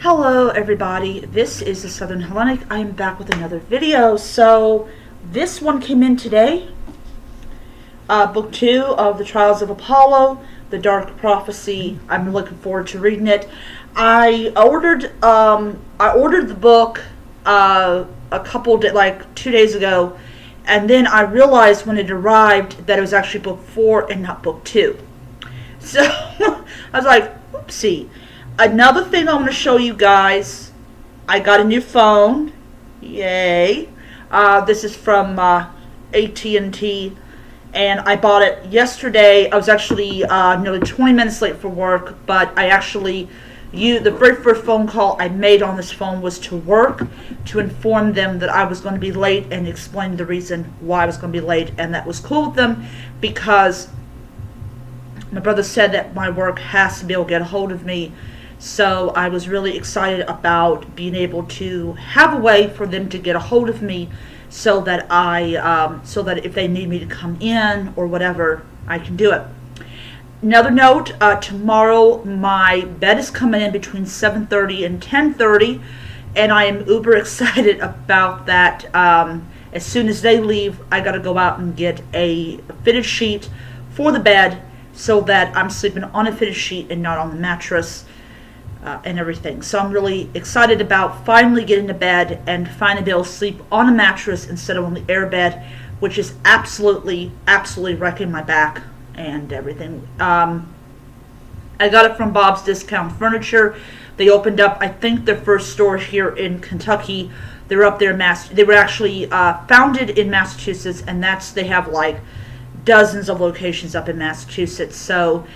Hello everybody, this is the Southern Hellenic. I am back with another video. So this one came in today, book 2 of the Trials of Apollo, the Dark Prophecy. I'm looking forward to reading it. I ordered the book a couple like 2 days ago, and then I realized when it arrived that it was actually book 4 and not book 2. So I was like, oopsie. Another thing I want to show you guys, I got a new phone. Yay. This is from AT&T, and I bought it yesterday. I was actually nearly 20 minutes late for work, but I actually, the very first phone call I made on this phone was to work to inform them that I was going to be late and explain the reason why I was going to be late, and that was cool with them because my brother said that my work has to be able to get a hold of me. So I was really excited about being able to have a way for them to get a hold of me, so that so that if they need me to come in or whatever, I can do it. Another note: tomorrow my bed is coming in between 7:30 and 10:30, and I am uber excited about that. As soon as they leave, I got to go out and get a fitted sheet for the bed, so that I'm sleeping on a fitted sheet and not on the mattress. And everything. So I'm really excited about finally getting to bed and finally be able to sleep on a mattress instead of on the air bed, which is absolutely wrecking my back and everything. I got it from Bob's Discount Furniture. They opened up, I think, their first store here in Kentucky. They were up there in They were actually founded in Massachusetts, and they have like dozens of locations up in Massachusetts. So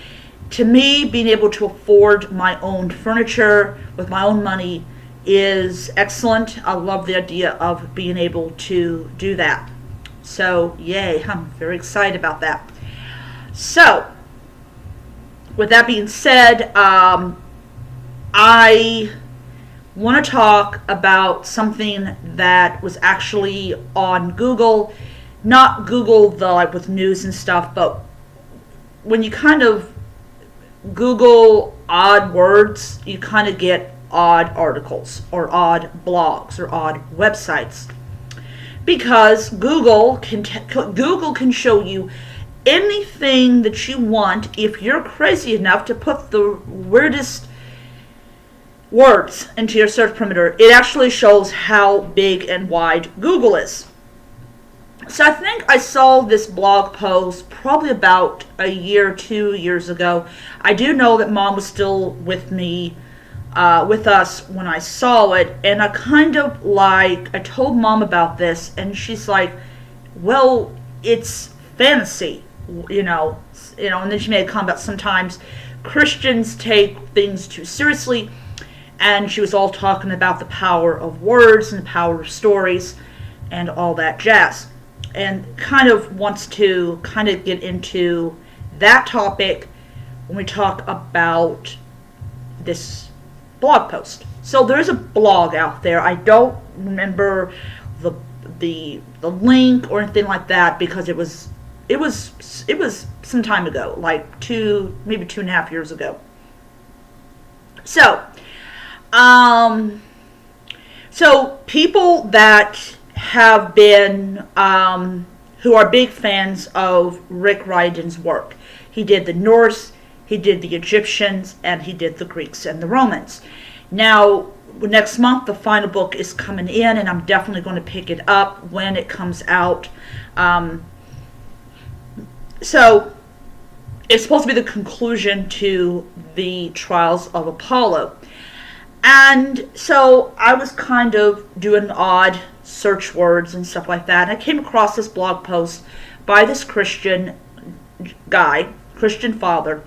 to me, being able to afford my own furniture with my own money is excellent. I love the idea of being able to do that. So, yay, I'm very excited about that. So, with that being said, I want to talk about something that was actually on Google. Not Google, like with news and stuff, but when you kind of Google odd words, you kind of get odd articles or odd blogs or odd websites, because Google can show you anything that you want if you're crazy enough to put the weirdest words into your search perimeter. It actually shows how big and wide Google is. So I think I saw this blog post probably about a year, 2 years ago. I do know that Mom was still with me, with us when I saw it, and I told Mom about this, and she's like, well, it's fantasy, and then she made a comment about sometimes Christians take things too seriously, and she was all talking about the power of words and the power of stories and all that jazz. And kind of wants to get into that topic when we talk about this blog post. So there's a blog out there. I don't remember the link or anything like that, because it was some time ago, like maybe 2.5 years ago. So so people that have been, who are big fans of Rick Riordan's work. He did the Norse, he did the Egyptians, and he did the Greeks and the Romans. Now, next month, the final book is coming in, and I'm definitely going to pick it up when it comes out. So, it's supposed to be the conclusion to the Trials of Apollo. And so I was kind of doing odd search words and stuff like that, and I came across this blog post by this Christian father,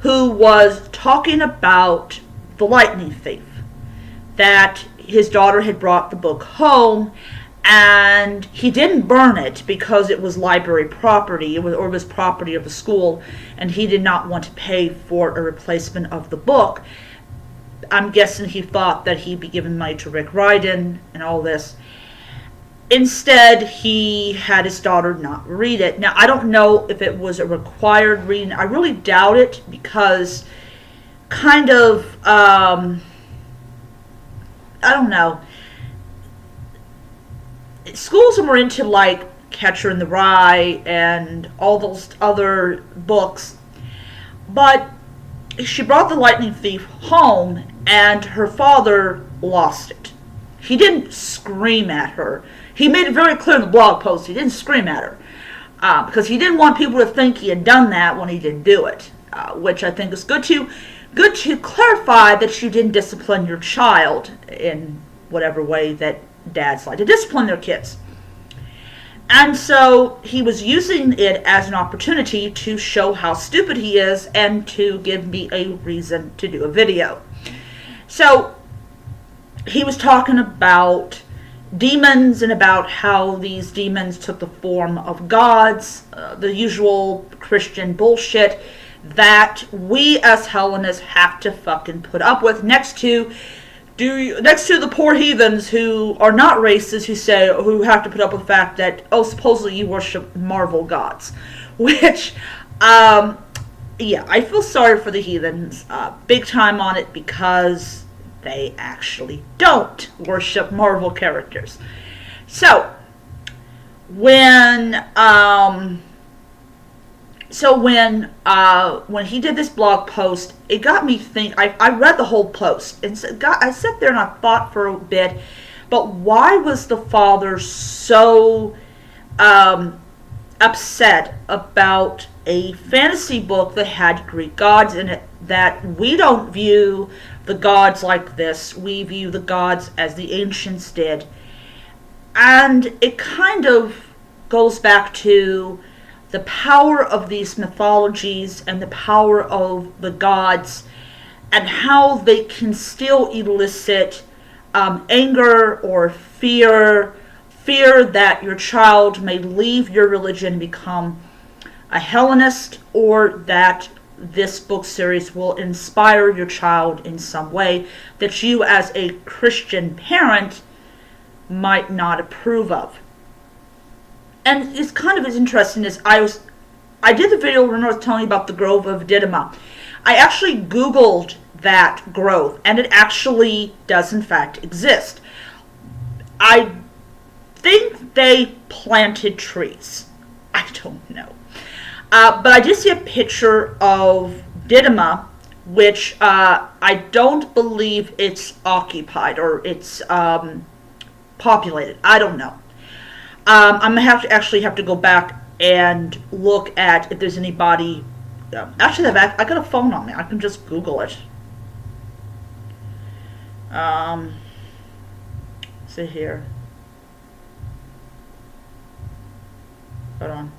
who was talking about the lightning thief, that his daughter had brought the book home, and he didn't burn it because it was library property, it was property of the school, and he did not want to pay for a replacement of the book. I'm guessing he thought that he'd be giving money to Rick Riordan and all this. Instead, he had his daughter not read it. Now, I don't know if it was a required reading. I really doubt it, because kind of I don't know. Schools are more into like Catcher in the Rye and all those other books, but she brought the lightning thief home and her father lost it. He didn't scream at her. He made it very clear in the blog post he didn't scream at her because he didn't want people to think he had done that when he didn't do it, which I think is good to clarify that you didn't discipline your child in whatever way that dads like to discipline their kids. And so he was using it as an opportunity to show how stupid he is and to give me a reason to do a video. So he was talking about demons and about how these demons took the form of gods, the usual Christian bullshit that we as Hellenists have to fucking put up with next to the poor heathens who are not racist who have to put up with the fact that, oh, supposedly you worship Marvel gods. Which, yeah, I feel sorry for the heathens big time on it because they actually don't worship Marvel characters. So, when he did this blog post, it got me thinking. I read the whole post and I sat there and I thought for a bit, but why was the father so upset about a fantasy book that had Greek gods in it? That we don't view the gods like this. We view the gods as the ancients did. And it kind of goes back to the power of these mythologies and the power of the gods and how they can still elicit anger or fear that your child may leave your religion and become a Hellenist, or that this book series will inspire your child in some way that you as a Christian parent might not approve of. And it's kind of as interesting as I did the video when I was telling you about the Grove of Dodona. I actually Googled that grove, and it actually does in fact exist. I think they planted trees. I don't know. But I did see a picture of Dodona, which I don't believe it's occupied or it's populated. I don't know. I'm going to actually have to go back and look at if there's anybody. Actually, I got a phone on me. I can just Google it. See here. Hold on.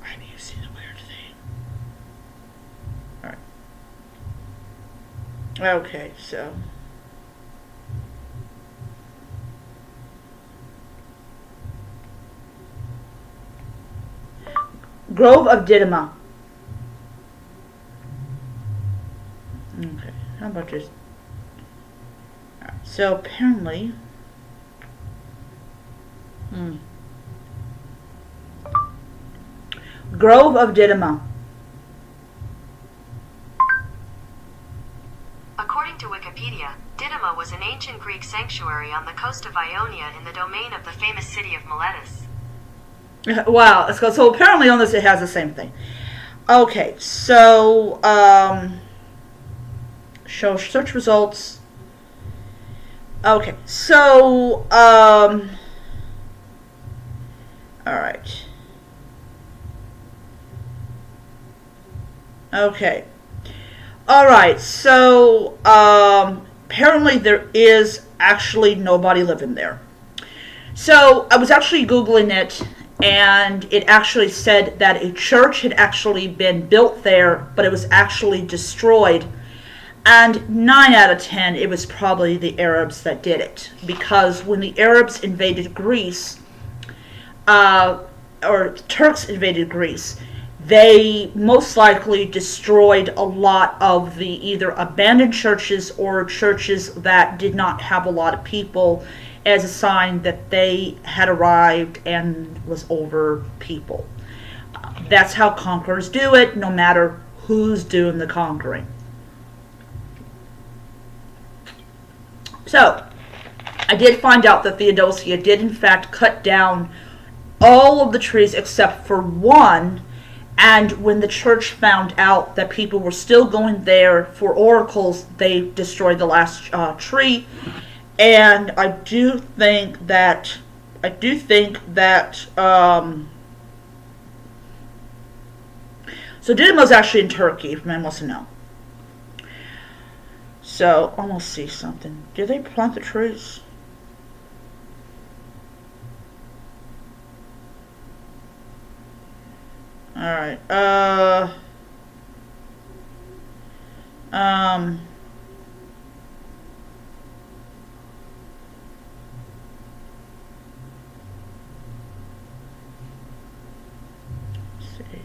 I need to see the weird thing. Alright. Okay, so. Grove of Dodona. Okay, how about just. Alright, so apparently. Grove of Dodona. According to Wikipedia, Dodona was an ancient Greek sanctuary on the coast of Ionia in the domain of the famous city of Miletus. Wow, so apparently on this it has the same thing. Okay, so show search results. Okay, so all right. Okay. All right. So apparently there is actually nobody living there. So I was actually Googling it, and it actually said that a church had actually been built there, but it was actually destroyed. And 9 out of 10, it was probably the Arabs that did it. Because when the Arabs invaded Greece, or Turks invaded Greece, they most likely destroyed a lot of the either abandoned churches or churches that did not have a lot of people, as a sign that they had arrived and was over people. That's how conquerors do it, no matter who's doing the conquering. So, I did find out that Theodosia did in fact cut down all of the trees except for one. And when the church found out that people were still going there for oracles, they destroyed the last tree. And I do think that so Didymo's actually in Turkey, if anyone wants to know. So, I want to see something. Do they plant the trees? Alright, let's see.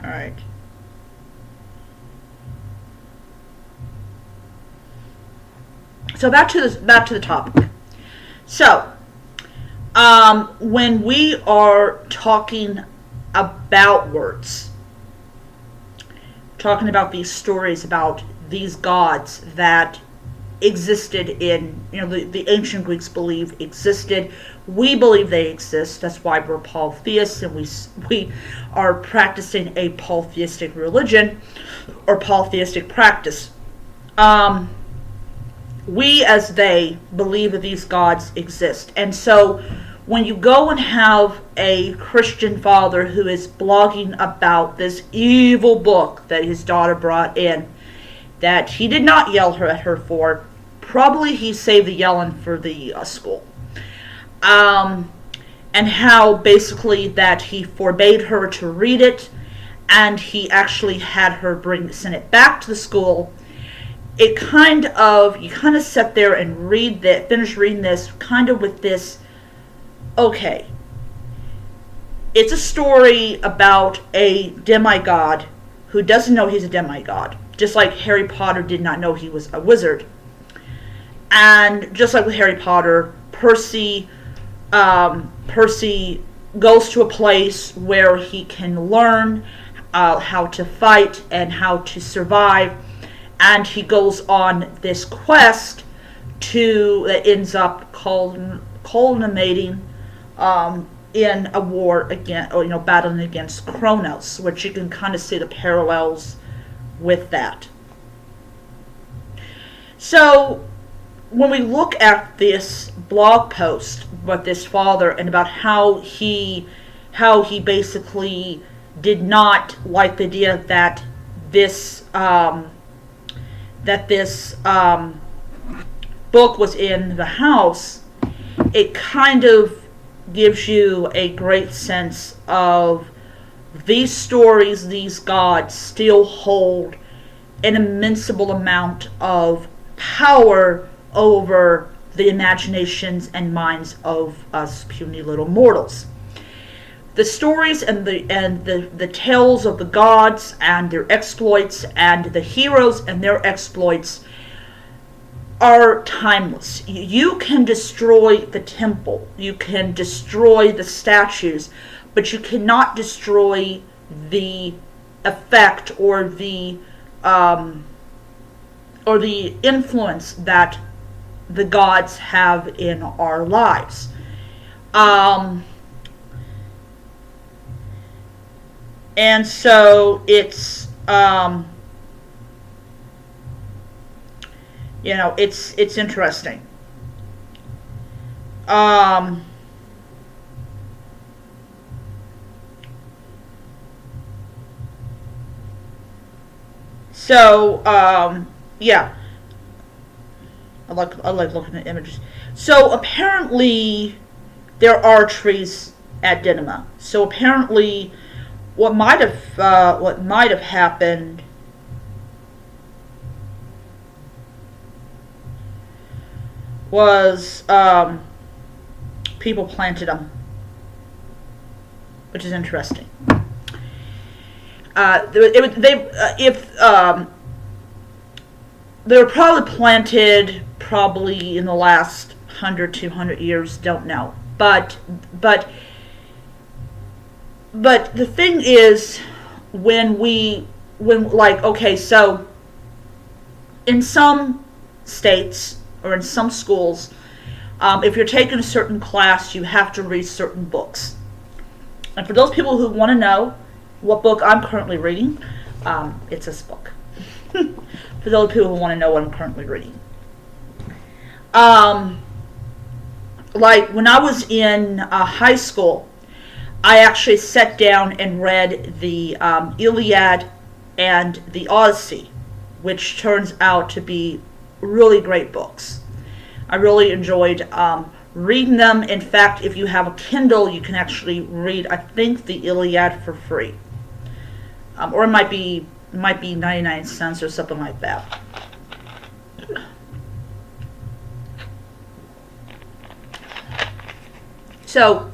Alright. So back to the topic. So, when we are talking about words, talking about these stories about these gods that existed in, the ancient Greeks believe existed. We believe they exist. That's why we're polytheists, and we are practicing a polytheistic religion or polytheistic practice. We, as they, believe that these gods exist. And so when you go and have a Christian father who is blogging about this evil book that his daughter brought in, that he did not yell at her for, probably he saved the yelling for the school. And how basically that he forbade her to read it, and he actually had her send it back to the school. You kind of sit there and finish reading this, kind of with this, okay, it's a story about a demigod who doesn't know he's a demigod, just like Harry Potter did not know he was a wizard. And just like with Harry Potter, Percy goes to a place where he can learn how to fight and how to survive, and he goes on this quest that ends up culminating in a war battling against Kronos, which you can kind of see the parallels with that. So when we look at this blog post with this father and about how he basically did not like the idea that this book was in the house, it kind of gives you a great sense of these stories, these gods still hold an immensible amount of power over the imaginations and minds of us puny little mortals. The stories and the tales of the gods and their exploits and the heroes and their exploits are timeless. You can destroy the temple, you can destroy the statues, but you cannot destroy the effect or the influence that the gods have in our lives. And so it's it's interesting. Yeah. I like looking at images. So apparently there are trees at Dodona. So apparently what might have happened was people planted them, which is interesting. they were probably planted probably in the last 100, 200 years, don't know. But the thing is, okay, so in some states or in some schools, if you're taking a certain class, you have to read certain books. And for those people who want to know what book I'm currently reading, it's this book. For those people who want to know what I'm currently reading. Like when I was in high school, I actually sat down and read the Iliad and the Odyssey, which turns out to be really great books. I really enjoyed reading them. In fact, if you have a Kindle, you can actually read, I think, the Iliad for free. Or it might be 99 cents or something like that. So,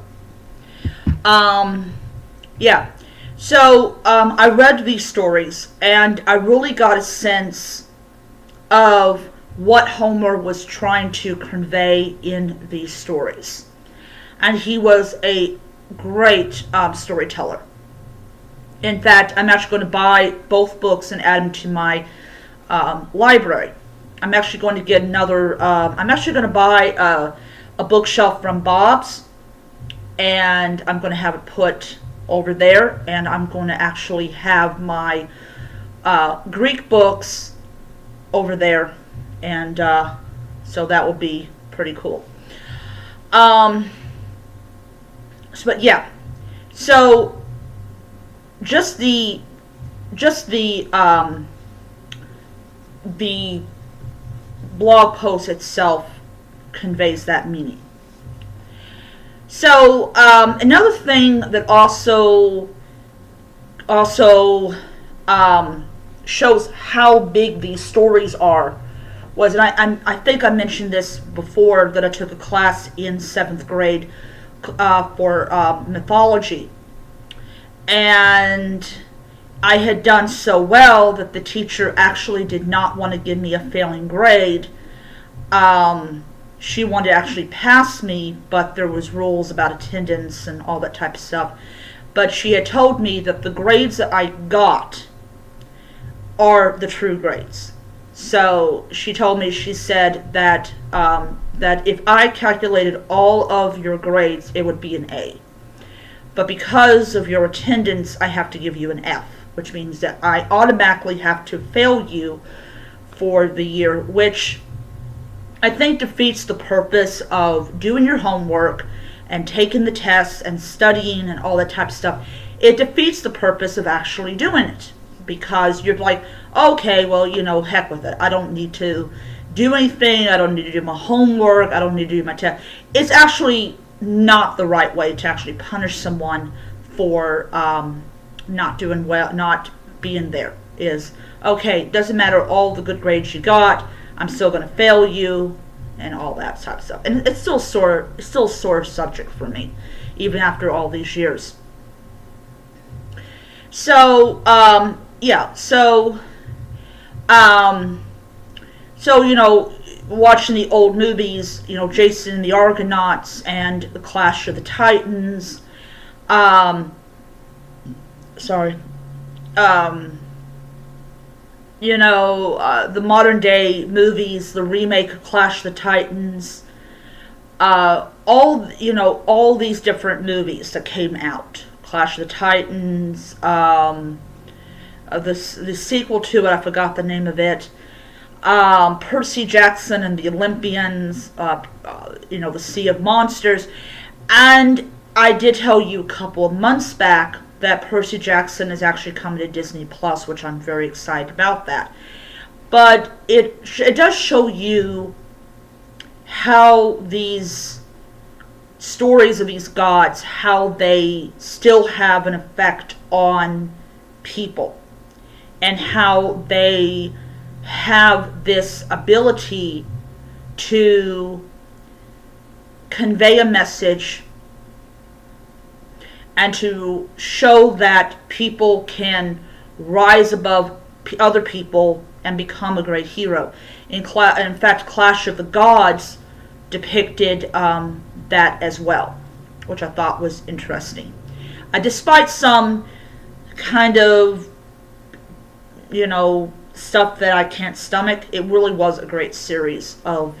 yeah. So, I read these stories, and I really got a sense of what Homer was trying to convey in these stories. And he was a great storyteller. In fact, I'm actually going to buy both books and add them to my library. I'm actually going to get another, I'm actually going to buy a bookshelf from Bob's, and I'm going to have it put over there, and I'm going to actually have my Greek books over there, and so that will be pretty cool. But yeah, so just the blog post itself conveys that meaning. So another thing that also shows how big these stories are was, and I think I mentioned this before, that I took a class in 7th grade for mythology. And I had done so well that the teacher actually did not want to give me a failing grade. She wanted to actually pass me, but there was rules about attendance and all that type of stuff. But she had told me that the grades that I got are the true grades. So she told me, she said that that if I calculated all of your grades, it would be an A. But because of your attendance, I have to give you an F, which means that I automatically have to fail you for the year, which I think defeats the purpose of doing your homework and taking the tests and studying and all that type of stuff. It defeats the purpose of actually doing it, because you're like, okay, well, heck with it. I don't need to do anything. I don't need to do my homework. I don't need to do my test. It's actually not the right way to actually punish someone for not doing well, not being there. Is, okay, doesn't matter all the good grades you got, I'm still going to fail you, and all that type of stuff. And it's still a sore subject for me, even after all these years. So, yeah, so watching the old movies, Jason and the Argonauts and the Clash of the Titans, the modern day movies, the remake of Clash of the Titans, all these different movies that came out. Clash of the Titans, the sequel to it, I forgot the name of it, Percy Jackson and the Olympians, the Sea of Monsters. And I did tell you a couple of months back that Percy Jackson is actually coming to Disney Plus, which I'm very excited about that. But it does show you how these stories of these gods, how they still have an effect on people, and how they have this ability to convey a message and to show that people can rise above other people and become a great hero. In fact, Clash of the Gods depicted that as well, which I thought was interesting. Despite some kind of, stuff that I can't stomach, it really was a great series of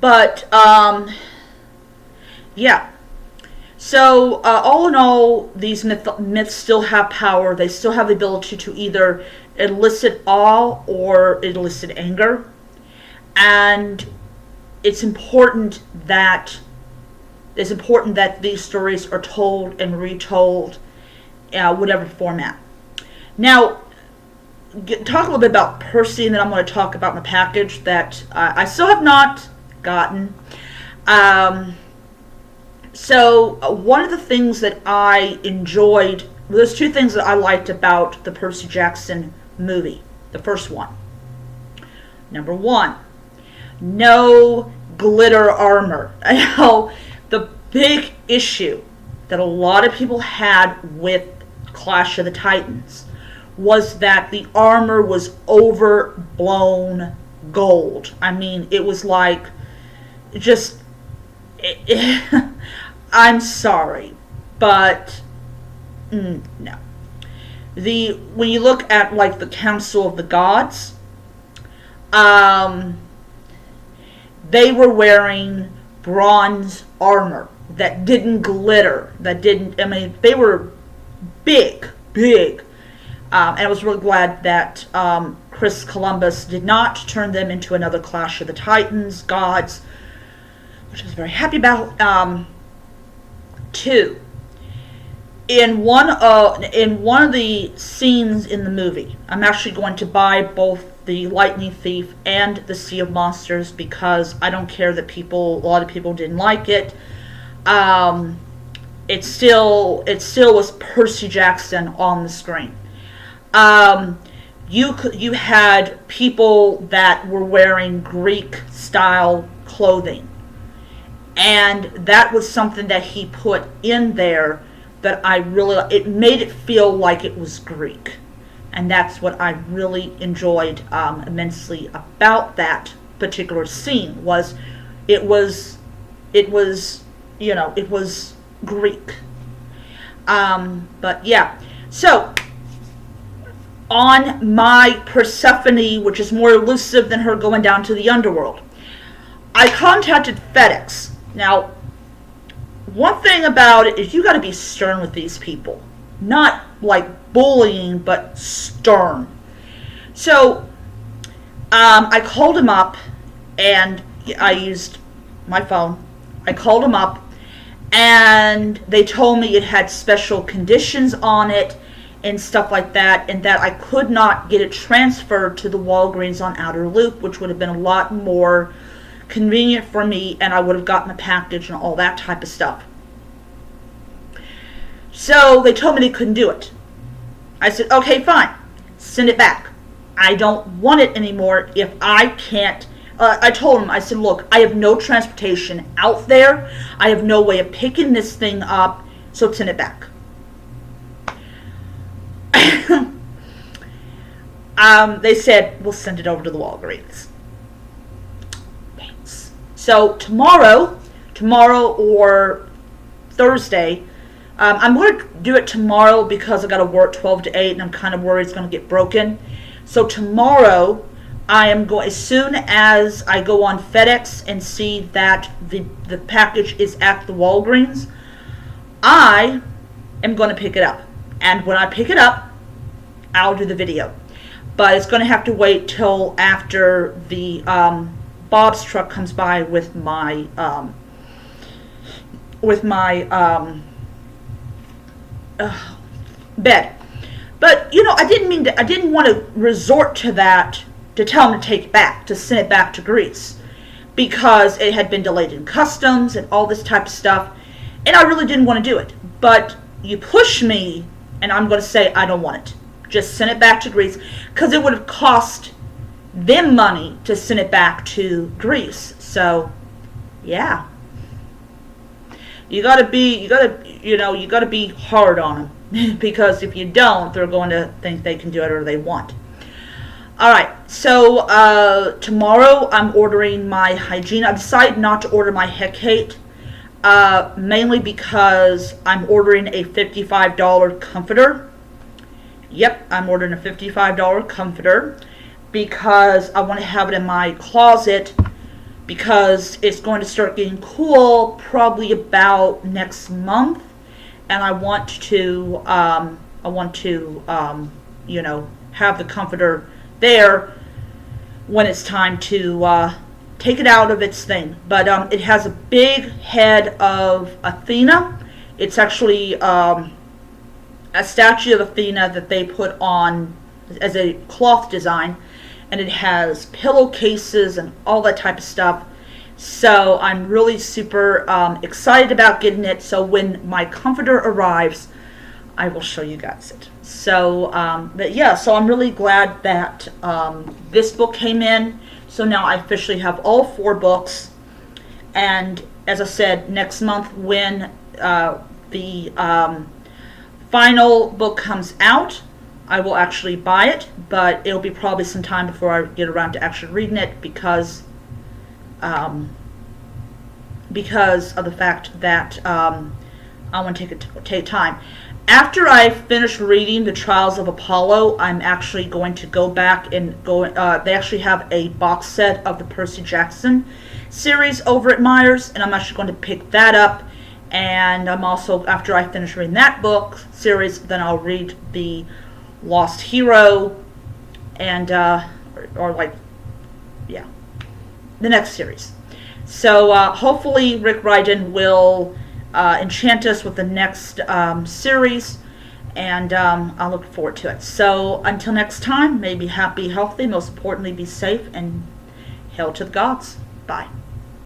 But yeah. So all in all, these myths still have power. They still have the ability to either elicit awe or elicit anger, and it's important that these stories are told and retold, whatever format. Now, talk a little bit about Percy, and then I'm going to talk about my package that I still have not gotten. So one of the things that I enjoyed, there's two things that I liked about the Percy Jackson movie. The first one. Number one, no glitter armor. I know the big issue that a lot of people had with Clash of the Titans was that the armor was overblown gold. I mean, it was like, just... I'm sorry, but no. When you look at like the Council of the Gods, they were wearing bronze armor that didn't glitter, they were big, and I was really glad that Chris Columbus did not turn them into another Clash of the Titans gods, which I was very happy about. Two, in one of the scenes in the movie, I'm actually going to buy both the Lightning Thief and the Sea of Monsters because I don't care that a lot of people didn't like it. It still was Percy Jackson on the screen. You had people that were wearing Greek style clothing. And that was something that he put in there that it made it feel like it was Greek. And that's what I really enjoyed immensely about that particular scene, it was Greek. But yeah. So, on my Persephone, which is more elusive than her going down to the underworld, I contacted FedEx. Now, one thing about it is you got to be stern with these people. Not like bullying, but stern. So, I called him up, and I used my phone. I called him up, and they told me it had special conditions on it and stuff like that, and that I could not get it transferred to the Walgreens on Outer Loop, which would have been a lot more convenient for me, and I would have gotten a package and all that type of stuff. So they told me they couldn't do it. I said, okay, fine, send it back. I don't want it anymore if I can't. I told them, I said, look, I have no transportation out there. I have no way of picking this thing up, so send it back. They said, we'll send it over to the Walgreens. So tomorrow or Thursday, I'm going to do it tomorrow because I got to work 12 to 8 and I'm kind of worried it's going to get broken. So tomorrow, I am going, as soon as I go on FedEx and see that the package is at the Walgreens, I am going to pick it up. And when I pick it up, I'll do the video. But it's going to have to wait till after the Bob's truck comes by with my bed. But I didn't want to resort to that to tell them to take it back, to send it back to Greece, because it had been delayed in customs and all this type of stuff, and I really didn't want to do it. But you push me, and I'm going to say I don't want it. Just send it back to Greece, because it would have cost them money to send it back to Greece. So, yeah, you gotta be hard on them. because if you don't, they're going to think they can do whatever they want. Alright, so tomorrow I'm ordering my hygiene. I decided not to order my Hecate, mainly because I'm ordering a $55 comforter. Yep, I'm ordering a $55 comforter because I want to have it in my closet because it's going to start getting cool probably about next month, and I want to you know, have the comforter there when it's time to take it out of its thing. But it has a big head of Athena. It's actually a statue of Athena that they put on as a cloth design, and it has pillowcases and all that type of stuff. So I'm really super excited about getting it. So when my comforter arrives, I will show you guys it. So, but yeah, so I'm really glad that this book came in. So now I officially have all 4 books. And as I said, next month when the final book comes out, I will actually buy it. But it'll be probably some time before I get around to actually reading it because of the fact that I want to take time. After I finish reading The Trials of Apollo, I'm actually going to go back and they actually have a box set of the Percy Jackson series over at Myers, and I'm actually going to pick that up. And I'm also, after I finish reading that book series, then I'll read the Lost Hero and or like, yeah, the next series. So hopefully Rick Riordan will enchant us with the next series, and I look forward to it. So until next time, may be happy, healthy, most importantly be safe, and hail to the gods. Bye.